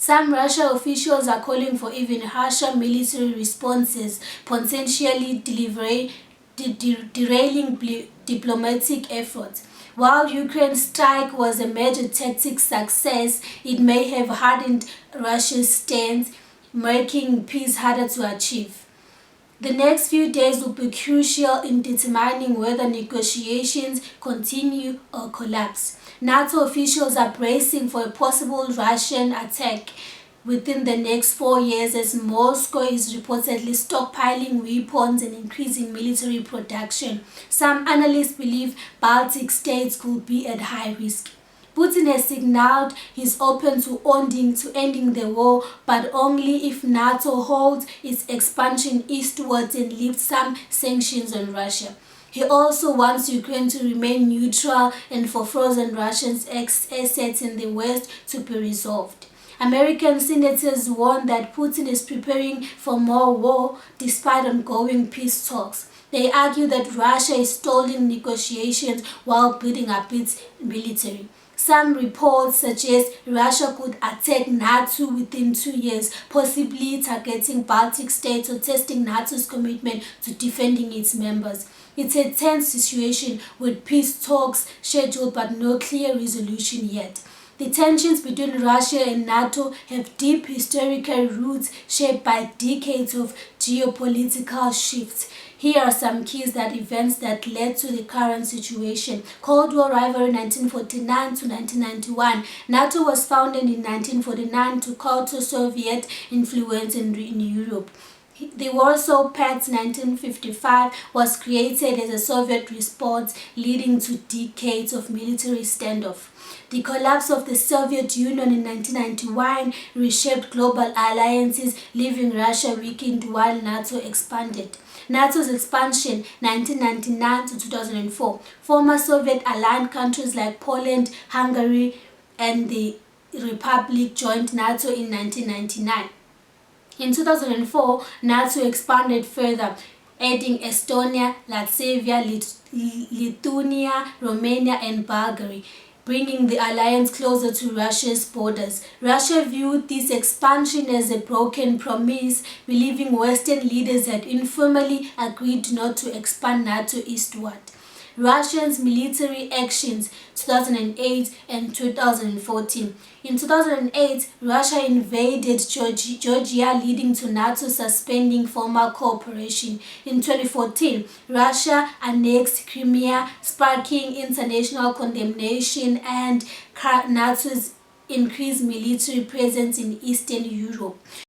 Some Russian officials are calling for even harsher military responses, potentially derailing diplomatic efforts. While Ukraine's strike was a major tactic success, it may have hardened Russia's stance, making peace harder to achieve. The next few days will be crucial in determining whether negotiations continue or collapse. NATO officials are bracing for a possible Russian attack within the next 4 years as Moscow is reportedly stockpiling weapons and increasing military production. Some analysts believe Baltic states could be at high risk. Putin has signaled he's open to ending the war, but only if NATO holds its expansion eastwards and lifts some sanctions on Russia. He also wants Ukraine to remain neutral and for frozen Russian assets in the West to be resolved. American senators warn that Putin is preparing for more war despite ongoing peace talks. They argue that Russia is stalling negotiations while building up its military. Some reports suggest Russia could attack NATO within 2 years, possibly targeting Baltic states or testing NATO's commitment to defending its members. It's a tense situation with peace talks scheduled but no clear resolution yet. The tensions between Russia and NATO have deep historical roots shaped by decades of geopolitical shifts. Here are some keys that events that led to the current situation. Cold War rivalry 1949 to 1991. NATO was founded in 1949 to counter Soviet influence in Europe. The Warsaw Pact 1955 was created as a Soviet response, leading to decades of military standoff. The collapse of the Soviet Union in 1991 reshaped global alliances, leaving Russia weakened while NATO expanded. NATO's expansion 1999 to 2004. Former Soviet-aligned countries like Poland, Hungary, and the Republic joined NATO in 1999. In 2004, NATO expanded further, adding Estonia, Latvia, Lithuania, Romania, and Bulgaria, bringing the alliance closer to Russia's borders. Russia viewed this expansion as a broken promise, believing Western leaders had informally agreed not to expand NATO eastward. Russia's military actions 2008 and 2014. In 2008, Russia invaded Georgia, leading to NATO suspending formal cooperation. In 2014, Russia annexed Crimea, sparking international condemnation and NATO's increased military presence in Eastern Europe.